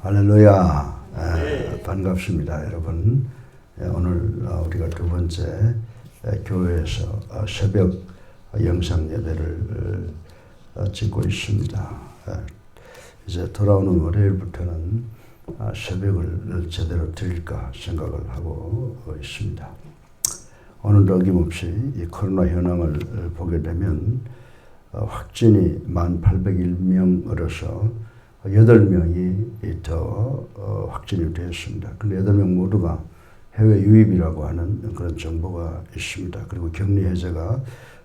할렐루야. 네. 반갑습니다, 여러분. 오늘 우리가 두 번째 교회에서 새벽 영상 예배를 찍고 있습니다. 이제 돌아오는 월요일부터는 새벽을 제대로 드릴까 생각을 하고 있습니다. 오늘도 어김없이 이 코로나 현황을 보게 되면 확진이 1801명으로서 8명이 더 확진이 되었습니다. 근데 8명 모두가 해외 유입이라고 하는 그런 정보가 있습니다. 그리고 격리 해제가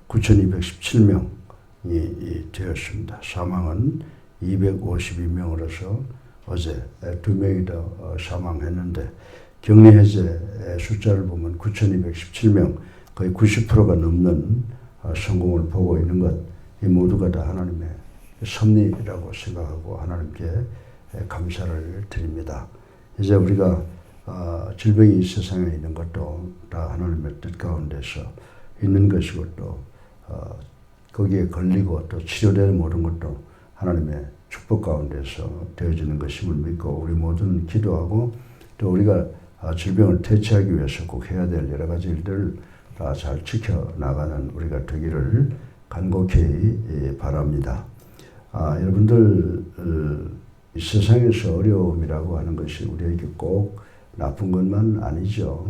9,217명이 되었습니다. 사망은 252명으로서 어제 2명이 더 사망했는데 격리 해제 숫자를 보면 9,217명, 거의 90%가 넘는 성공을 보고 있는 것, 이 모두가 다 하나님의 섭리라고 생각하고 하나님께 감사를 드립니다. 이제 우리가 질병이 이 세상에 있는 것도 다 하나님의 뜻 가운데서 있는 것이고 또 거기에 걸리고 또 치료되는 모든 것도 하나님의 축복 가운데서 되어지는 것임을 믿고 우리 모두는 기도하고 또 우리가 질병을 퇴치하기 위해서 꼭 해야 될 여러 가지 일들을 다 잘 지켜나가는 우리가 되기를 간곡히 바랍니다. 여러분들 이 세상에서 어려움이라고 하는 것이 우리에게 꼭 나쁜 것만 아니죠.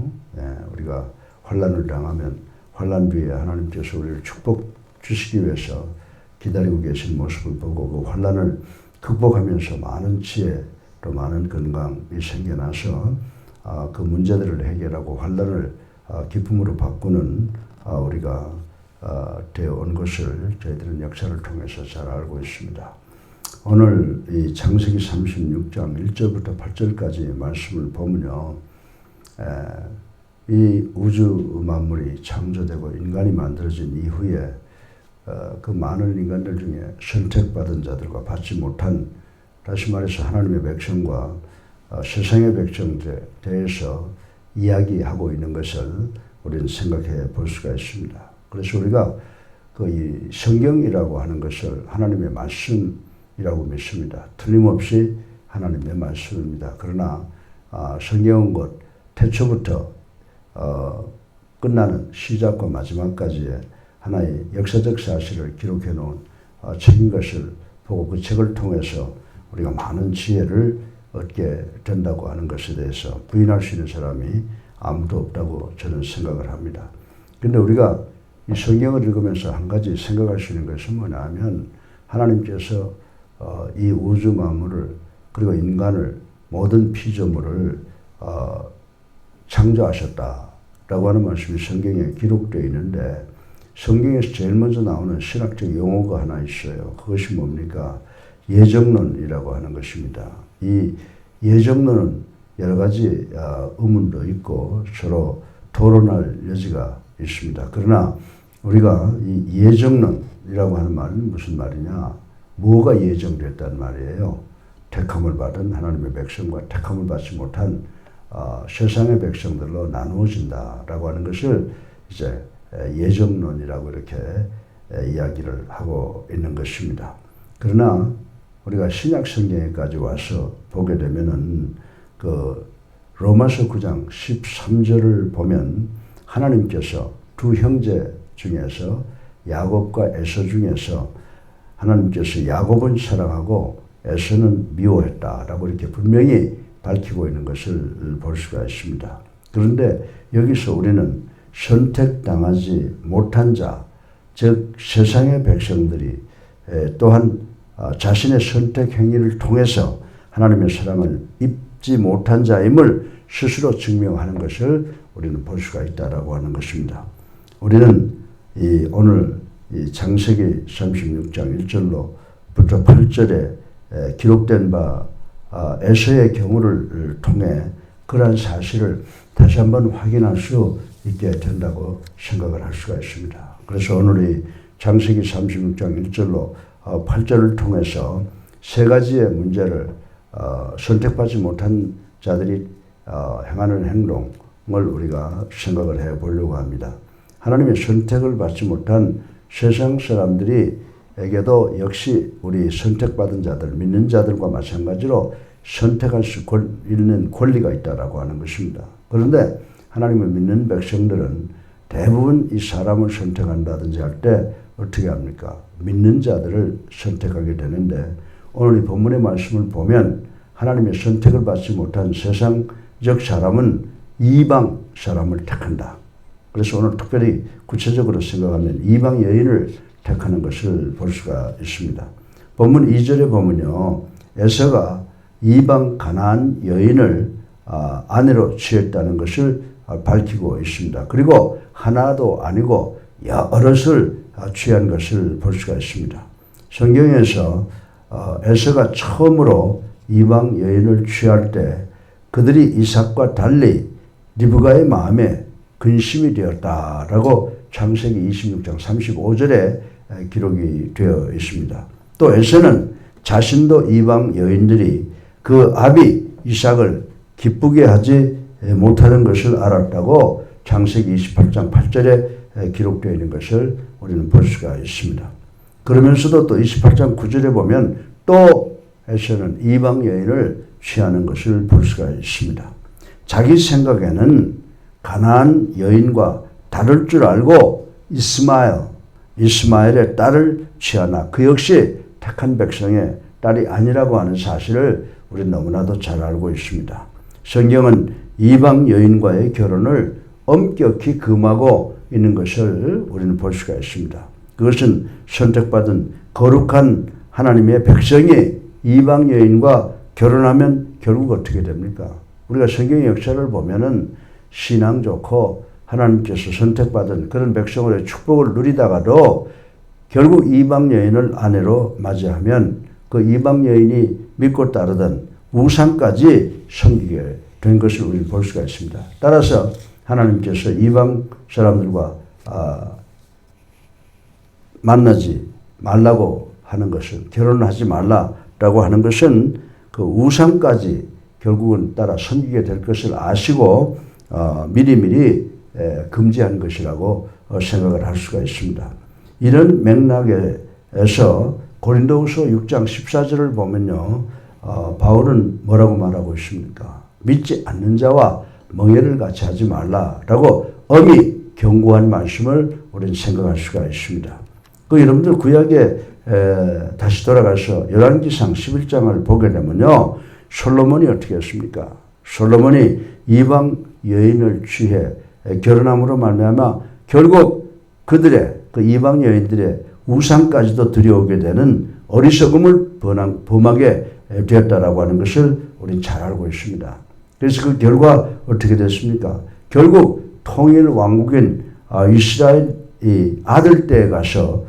우리가 환난을 당하면 환난 뒤에 하나님께서 우리를 축복 주시기 위해서 기다리고 계신 모습을 보고 그 환난을 극복하면서 많은 지혜 또 많은 건강이 생겨나서 그 문제들을 해결하고 환난을 기쁨으로 바꾸는 우리가 되어 온 것을 저희들은 역사를 통해서 잘 알고 있습니다. 오늘 이 창세기 36장 1절부터 8절까지 말씀을 보면요. 이 우주 만물이 창조되고 인간이 만들어진 이후에 그 많은 인간들 중에 선택받은 자들과 받지 못한, 다시 말해서 하나님의 백성과 세상의 백성들에 대해서 이야기하고 있는 것을 우리는 생각해 볼 수가 있습니다. 그래서 우리가 이 성경이라고 하는 것을 하나님의 말씀이라고 믿습니다. 틀림없이 하나님의 말씀입니다. 그러나 성경은 곧 태초부터 끝나는 시작과 마지막까지의 하나의 역사적 사실을 기록해 놓은 책인 것을 보고 그 책을 통해서 우리가 많은 지혜를 얻게 된다고 하는 것에 대해서 부인할 수 있는 사람이 아무도 없다고 저는 생각을 합니다. 그런데 우리가 이 성경을 읽으면서 한 가지 생각할 수 있는 것은 뭐냐 하면 하나님께서 이 우주 만물을 그리고 인간을 모든 피조물을 창조하셨다라고 하는 말씀이 성경에 기록되어 있는데 성경에서 제일 먼저 나오는 신학적 용어가 하나 있어요. 그것이 뭡니까? 예정론이라고 하는 것입니다. 이 예정론은 여러 가지 의문도 있고 서로 토론할 여지가 있습니다. 그러나 우리가 이 예정론이라고 하는 말은 무슨 말이냐? 뭐가 예정됐단 말이에요? 택함을 받은 하나님의 백성과 택함을 받지 못한 세상의 백성들로 나누어진다라고 하는 것을 이제 예정론이라고 이렇게 이야기를 하고 있는 것입니다. 그러나 우리가 신약 성경에까지 와서 보게 되면은 그 로마서 9장 13절을 보면 하나님께서 두 형제 중에서 야곱과 에서 중에서 하나님께서 야곱은 사랑하고 에서는 미워했다라고 이렇게 분명히 밝히고 있는 것을 볼 수가 있습니다. 그런데 여기서 우리는 선택당하지 못한 자, 즉 세상의 백성들이 또한 자신의 선택 행위를 통해서 하나님의 사랑을 입지 못한 자임을 스스로 증명하는 것을 우리는 볼 수가 있다라고 하는 것입니다. 우리는 오늘 이 창세기 36장 1절로부터 8절에 기록된 바 에서의 경우를 통해 그러한 사실을 다시 한번 확인할 수 있게 된다고 생각을 할 수가 있습니다. 그래서 오늘 이 창세기 36장 1절로 8절을 통해서 세 가지의 문제를 선택받지 못한 자들이 행하는 행동을 우리가 생각을 해 보려고 합니다. 하나님의 선택을 받지 못한 세상 사람들이 에게도 역시 우리 선택받은 자들, 믿는 자들과 마찬가지로 선택할 수 있는 권리가 있다라고 하는 것입니다. 그런데 하나님을 믿는 백성들은 대부분 이 사람을 선택한다든지 할 때 어떻게 합니까? 믿는 자들을 선택하게 되는데 오늘 이 본문의 말씀을 보면 하나님의 선택을 받지 못한 세상적 사람은 이방 사람을 택한다. 그래서 오늘 특별히 구체적으로 생각하면 이방 여인을 택하는 것을 볼 수가 있습니다. 본문 2절에 보면요. 에서가 이방 가나안 여인을 아내로 취했다는 것을 밝히고 있습니다. 그리고 하나도 아니고 여럿을 취한 것을 볼 수가 있습니다. 성경에서 에서가 처음으로 이방 여인을 취할 때 그들이 이삭과 달리 리브가의 마음에 근심이 되었다라고 창세기 26장 35절에 기록이 되어 있습니다. 또 에서는 자신도 이방 여인들이 그 아비 이삭을 기쁘게 하지 못하는 것을 알았다고 창세기 28장 8절에 기록되어 있는 것을 우리는 볼 수가 있습니다. 그러면서도 또 28장 9절에 보면 또 에서는 이방 여인을 취하는 것을 볼 수가 있습니다. 자기 생각에는 가나안 여인과 다를 줄 알고 이스마엘의 딸을 취하나 그 역시 택한 백성의 딸이 아니라고 하는 사실을 우리는 너무나도 잘 알고 있습니다. 성경은 이방 여인과의 결혼을 엄격히 금하고 있는 것을 우리는 볼 수가 있습니다. 그것은 선택받은 거룩한 하나님의 백성이 이방 여인과 결혼하면 결국 어떻게 됩니까? 우리가 성경의 역사를 보면은 신앙 좋고 하나님께서 선택받은 그런 백성으로의 축복을 누리다가도 결국 이방 여인을 아내로 맞이하면 그 이방 여인이 믿고 따르던 우상까지 섬기게 된 것을 우리는 볼 수가 있습니다. 따라서 하나님께서 이방 사람들과 만나지 말라고 하는 것은 결혼하지 말라라고 하는 것은 그 우상까지 결국은 따라 섬기게 될 것을 아시고 미리미리 금지한 것이라고 생각을 할 수가 있습니다. 이런 맥락에서 고린도후서 6장 14절을 보면요. 바울은 뭐라고 말하고 있습니까? 믿지 않는 자와 멍해를 같이 하지 말라라고 엄히 경고한 말씀을 우리는 생각할 수가 있습니다. 그 여러분들 구약에 다시 돌아가서 열왕기상 11장을 보게 되면요. 솔로몬이 어떻게 했습니까? 솔로몬이 이방 여인을 취해 결혼함으로 말미암아 결국 그들의 그 이방 여인들의 우상까지도 들여오게 되는 어리석음을 범하게 되었다라고 하는 것을 우리는 잘 알고 있습니다. 그래서 그 결과 어떻게 됐습니까? 결국 통일 왕국인 이스라엘이 아들 때에 가서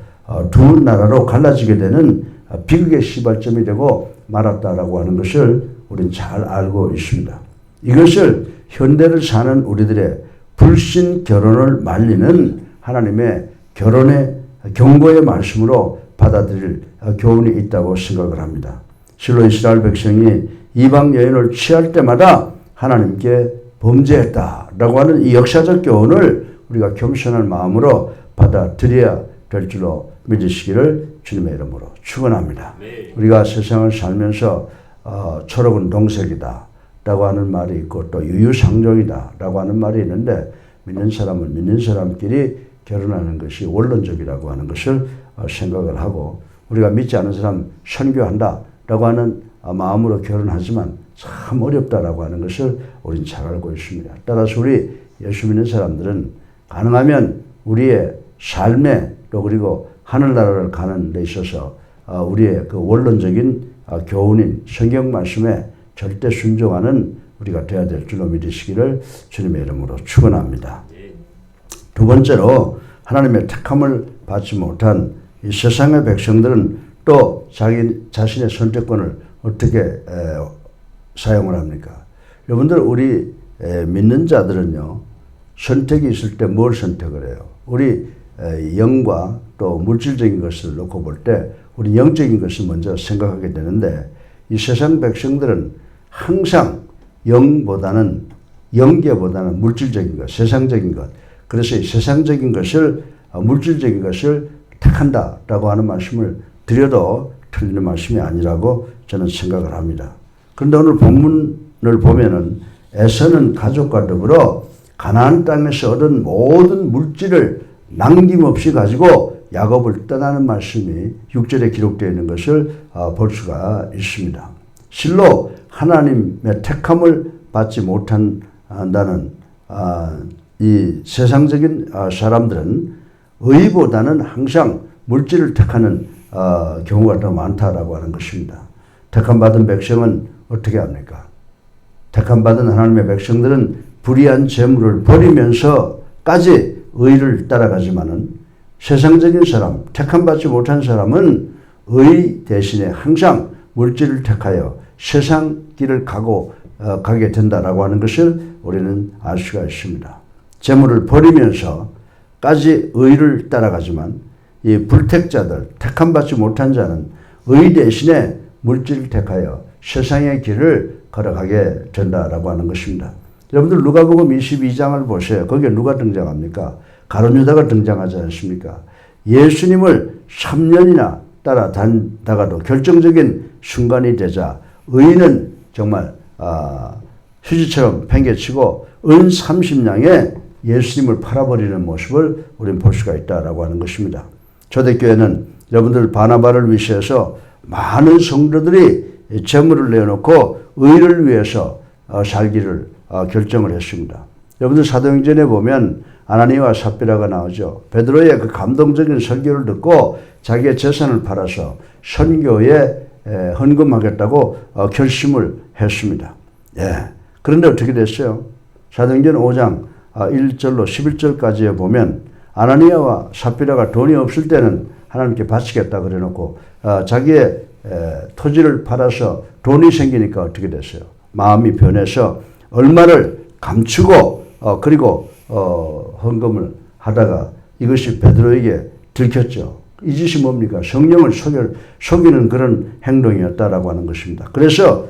두 나라로 갈라지게 되는 비극의 시발점이 되고 말았다라고 하는 것을 우리는 잘 알고 있습니다. 이것을 현대를 사는 우리들의 불신 결혼을 말리는 하나님의 결혼의 경고의 말씀으로 받아들일 교훈이 있다고 생각을 합니다. 실로 이스라엘 백성이 이방 여인을 취할 때마다 하나님께 범죄했다라고 하는 이 역사적 교훈을 우리가 겸손한 마음으로 받아들여야 될 줄로 믿으시기를 주님의 이름으로 축원합니다. 우리가 세상을 살면서 초록은 동색이다 라고 하는 말이 있고 또 유유상종이다 라고 하는 말이 있는데 믿는 사람은 믿는 사람끼리 결혼하는 것이 원론적이라고 하는 것을 생각을 하고 우리가 믿지 않는 사람 선교한다 라고 하는 마음으로 결혼하지만 참 어렵다라고 하는 것을 우리는 잘 알고 있습니다. 따라서 우리 예수 믿는 사람들은 가능하면 우리의 삶에 또 그리고 하늘나라를 가는 데 있어서 우리의 그 원론적인 교훈인 성경 말씀에 절대 순종하는 우리가 되어야 될 줄로 믿으시기를 주님의 이름으로 축원합니다. 두 번째로 하나님의 택함을 받지 못한 이 세상의 백성들은 또 자기 자신의 선택권을 어떻게 사용을 합니까? 여러분들 우리 믿는 자들은요. 선택이 있을 때 뭘 선택을 해요? 우리 영과 또 물질적인 것을 놓고 볼 때 우리 영적인 것을 먼저 생각하게 되는데 이 세상 백성들은 항상 영계보다는 물질적인 것, 세상적인 것. 그래서 이 세상적인 것을 물질적인 것을 택한다라고 하는 말씀을 드려도 틀리는 말씀이 아니라고 저는 생각을 합니다. 그런데 오늘 본문을 보면은 에서는 가족과 더불어 가나안 땅에서 얻은 모든 물질을 남김없이 가지고 야곱을 떠나는 말씀이 6절에 기록되어 있는 것을 볼 수가 있습니다. 실로 하나님의 택함을 받지 못한다는 이 세상적인 사람들은 의보다는 항상 물질을 택하는 경우가 더 많다라고 하는 것입니다. 택함받은 백성은 어떻게 합니까? 택함받은 하나님의 백성들은 불의한 재물을 버리면서까지 의를 따라가지만은 세상적인 사람, 택함받지 못한 사람은 의 대신에 항상 물질을 택하여 세상 길을 가게 된다라고 하는 것을 우리는 알 수가 있습니다. 재물을 버리면서까지 의를 따라가지만 이 불택자들, 택함받지 못한 자는 의 대신에 물질을 택하여 세상의 길을 걸어가게 된다라고 하는 것입니다. 여러분들 누가복음 22장을 보세요. 거기에 누가 등장합니까? 가룟 유다가 등장하지 않습니까? 예수님을 3년이나 따라다니다가도 결정적인 순간이 되자 의인은 정말 휴지처럼 팽개치고 은 30냥에 예수님을 팔아버리는 모습을 우리는 볼 수가 있다라고 하는 것입니다. 초대교회는 여러분들 바나바를 위시해서 많은 성도들이 재물을 내어놓고 의를 위해서 살기를 결정을 했습니다. 여러분들 사도행전에 보면 아나니아와 삽비라가 나오죠. 베드로의 그 감동적인 설교를 듣고 자기의 재산을 팔아서 선교에 헌금하겠다고 결심을 했습니다. 예. 그런데 어떻게 됐어요? 사도행전 5장 1절로 11절까지에 보면 아나니아와 삽비라가 돈이 없을 때는 하나님께 바치겠다 그래놓고 자기의 토지를 팔아서 돈이 생기니까 어떻게 됐어요? 마음이 변해서 얼마를 감추고 그리고 헌금을 하다가 이것이 베드로에게 들켰죠. 이 짓이 뭡니까? 성령을 속이는 그런 행동이었다라고 하는 것입니다. 그래서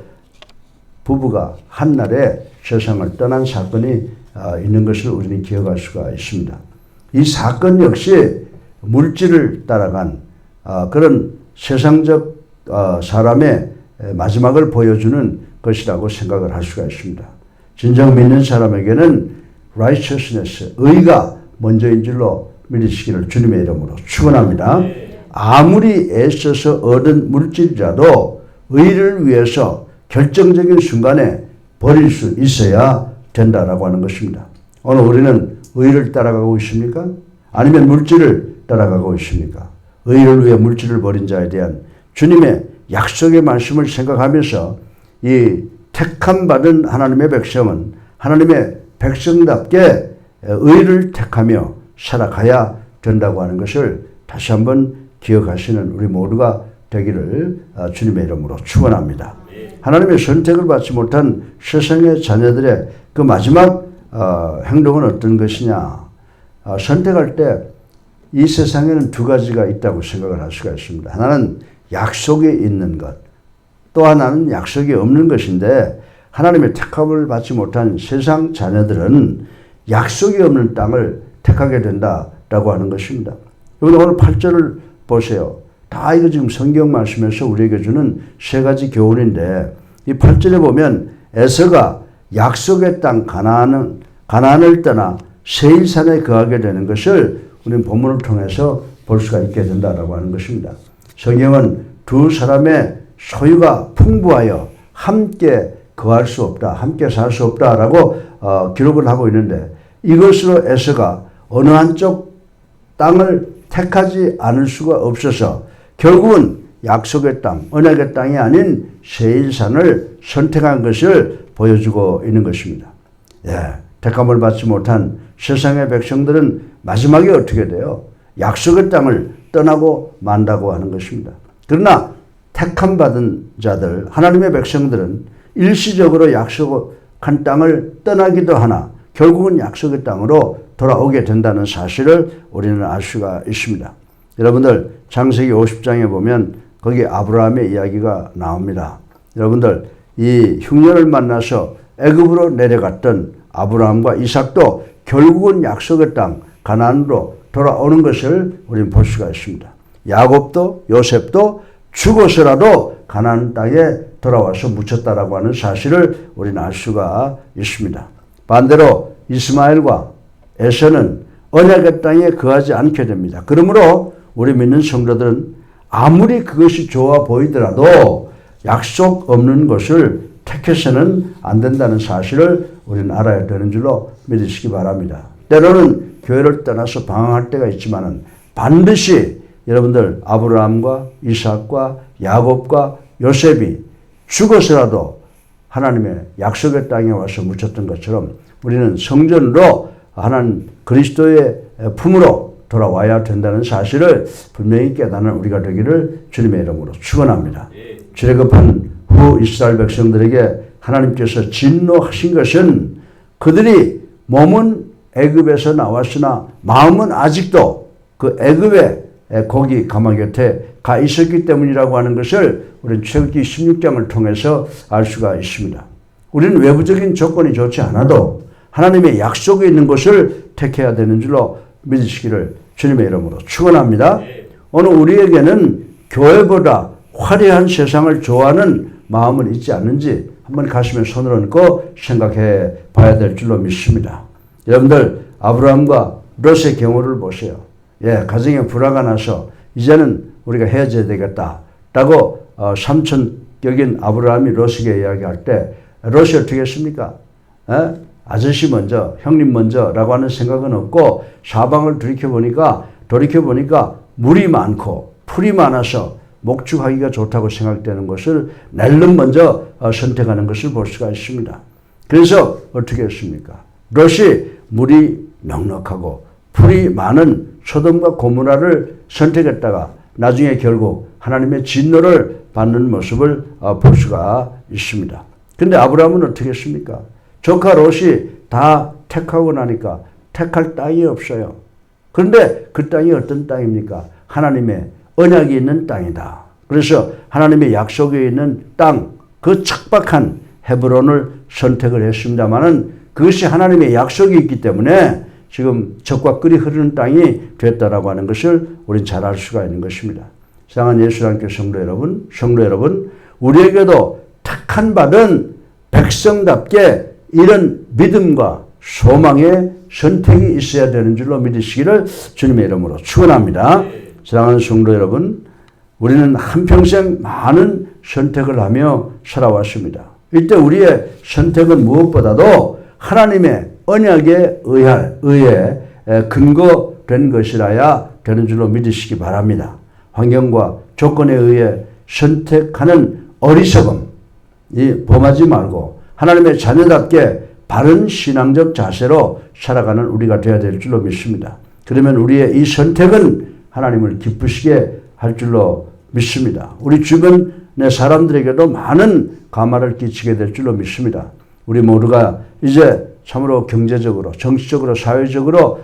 부부가 한날에 세상을 떠난 사건이 있는 것을 우리는 기억할 수가 있습니다. 이 사건 역시 물질을 따라간 그런 세상적 사람의 마지막을 보여주는 것이라고 생각을 할 수가 있습니다. 진정 믿는 사람에게는 righteousness, 의가 먼저인 줄로 믿으시기를 주님의 이름으로 축원합니다. 아무리 애써서 얻은 물질이라도 의를 위해서 결정적인 순간에 버릴 수 있어야 된다라고 하는 것입니다. 오늘 우리는 의를 따라가고 있습니까? 아니면 물질을 따라가고 있습니까? 의를 위해 물질을 버린 자에 대한 주님의 약속의 말씀을 생각하면서 이 택함받은 하나님의 백성은 하나님의 백성답게 의를 택하며 살아가야 된다고 하는 것을 다시 한번 기억하시는 우리 모두가 되기를 주님의 이름으로 축원합니다. 하나님의 선택을 받지 못한 세상의 자녀들의 그 마지막 행동은 어떤 것이냐? 선택할 때 이 세상에는 두 가지가 있다고 생각을 할 수가 있습니다. 하나는 약속이 있는 것, 또 하나는 약속이 없는 것인데 하나님의 택함을 받지 못한 세상 자녀들은 약속이 없는 땅을 택하게 된다라고 하는 것입니다. 여러분 오늘 8절을 보세요. 다 이거 지금 성경 말씀에서 우리에게 주는 세 가지 교훈인데 이 8절에 보면 에서가 약속의 땅 가나안을 떠나 세일산에 거하게 되는 것을 우리는 본문을 통해서 볼 수가 있게 된다라고 하는 것입니다. 성경은 두 사람의 소유가 풍부하여 함께 거할 수 없다, 함께 살 수 없다라고 기록을 하고 있는데 이것으로 에서가 어느 한쪽 땅을 택하지 않을 수가 없어서 결국은 약속의 땅, 언약의 땅이 아닌 세일산을 선택한 것을 보여주고 있는 것입니다. 예, 택함을 받지 못한 세상의 백성들은 마지막에 어떻게 돼요? 약속의 땅을 떠나고 만다고 하는 것입니다. 그러나 택함 받은 자들, 하나님의 백성들은 일시적으로 약속한 땅을 떠나기도 하나 결국은 약속의 땅으로 돌아오게 된다는 사실을 우리는 알 수가 있습니다. 여러분들 창세기 50장에 보면 거기 아브라함의 이야기가 나옵니다. 여러분들 이 흉년을 만나서 애굽으로 내려갔던 아브라함과 이삭도 결국은 약속의 땅 가나안으로 돌아오는 것을 우리는 볼 수가 있습니다. 야곱도 요셉도 죽어서라도 가나안 땅에 돌아와서 묻혔다라고 하는 사실을 우리는 알 수가 있습니다. 반대로 이스마엘과 에서는 언약의 땅에 거하지 않게 됩니다. 그러므로 우리 믿는 성도들은 아무리 그것이 좋아 보이더라도 약속 없는 것을 택해서는 안 된다는 사실을 우리는 알아야 되는 줄로 믿으시기 바랍니다. 때로는 교회를 떠나서 방황할 때가 있지만은 반드시 여러분들 아브라함과 이삭과 야곱과 요셉이 죽어서라도 하나님의 약속의 땅에 와서 묻혔던 것처럼 우리는 성전으로 하나님 그리스도의 품으로 돌아와야 된다는 사실을 분명히 깨닫는 우리가 되기를 주님의 이름으로 축원합니다. 출애굽한 후 이스라엘 백성들에게 하나님께서 진노하신 것은 그들이 몸은 애굽에서 나왔으나 마음은 아직도 그 애굽의 고기 가마 곁에 가 있었기 때문이라고 하는 것을 우리는 출애굽기 16장을 통해서 알 수가 있습니다. 우리는 외부적인 조건이 좋지 않아도 하나님의 약속에 있는 것을 택해야 되는 줄로 믿으시기를 주님의 이름으로 축원합니다. 오늘 우리에게는 교회보다 화려한 세상을 좋아하는 마음은 있지 않는지 한번 가슴에 손을 얹고 생각해 봐야 될 줄로 믿습니다. 여러분들 아브라함과 롯의 경우를 보세요. 가정에 불화가 나서 이제는 우리가 헤어져야 되겠다라고 삼촌 격인 아브라함이 롯에게 이야기할 때 롯이 어떻게 했습니까? 아저씨 먼저, 형님 먼저라고 하는 생각은 없고 사방을 돌이켜보니까 물이 많고 풀이 많아서 목축하기가 좋다고 생각되는 것을 낼름 먼저 선택하는 것을 볼 수가 있습니다. 그래서 어떻게 했습니까? 롯이 물이 넉넉하고 풀이 많은 소돔과 고모라를 선택했다가 나중에 결국 하나님의 진노를 받는 모습을 볼 수가 있습니다. 그런데 아브라함은 어떻게 했습니까? 조카 롯이 다 택하고 나니까 택할 땅이 없어요. 그런데 그 땅이 어떤 땅입니까? 하나님의 언약이 있는 땅이다. 그래서 하나님의 약속에 있는 땅, 그 척박한 헤브론을 선택을 했습니다마는 그것이 하나님의 약속이 있기 때문에 지금 젖과 꿀이 흐르는 땅이 됐다라고 하는 것을 우리는 잘 알 수가 있는 것입니다. 사랑하는 예수님께 성도 여러분, 우리에게도 택한 받은 백성답게 이런 믿음과 소망의 선택이 있어야 되는 줄로 믿으시기를 주님의 이름으로 축원합니다. 사랑하는 성도 여러분, 우리는 한평생 많은 선택을 하며 살아왔습니다. 이때 우리의 선택은 무엇보다도 하나님의 언약에 의해 근거된 것이라야 되는 줄로 믿으시기 바랍니다. 환경과 조건에 의해 선택하는 어리석음, 범하지 말고 하나님의 자녀답게 바른 신앙적 자세로 살아가는 우리가 되어야 될 줄로 믿습니다. 그러면 우리의 이 선택은 하나님을 기쁘시게 할 줄로 믿습니다. 우리 주변의 사람들에게도 많은 감화를 끼치게 될 줄로 믿습니다. 우리 모두가 이제 참으로 경제적으로, 정치적으로, 사회적으로,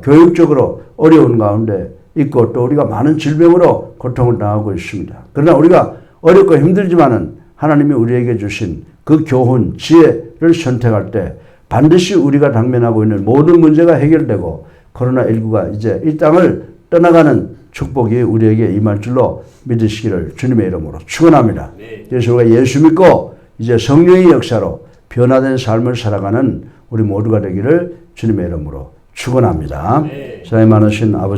교육적으로 어려운 가운데 있고 또 우리가 많은 질병으로 고통을 당하고 있습니다. 그러나 우리가 어렵고 힘들지만은 하나님이 우리에게 주신 그 교훈, 지혜를 선택할 때 반드시 우리가 당면하고 있는 모든 문제가 해결되고 코로나19가 이제 이 땅을 떠나가는 축복이 우리에게 임할 줄로 믿으시기를 주님의 이름으로 축원합니다. 그래서 우리가 예수 믿고 이제 성령의 역사로 변화된 삶을 살아가는 우리 모두가 되기를 주님의 이름으로 축원합니다. 사랑이 많으신 아버지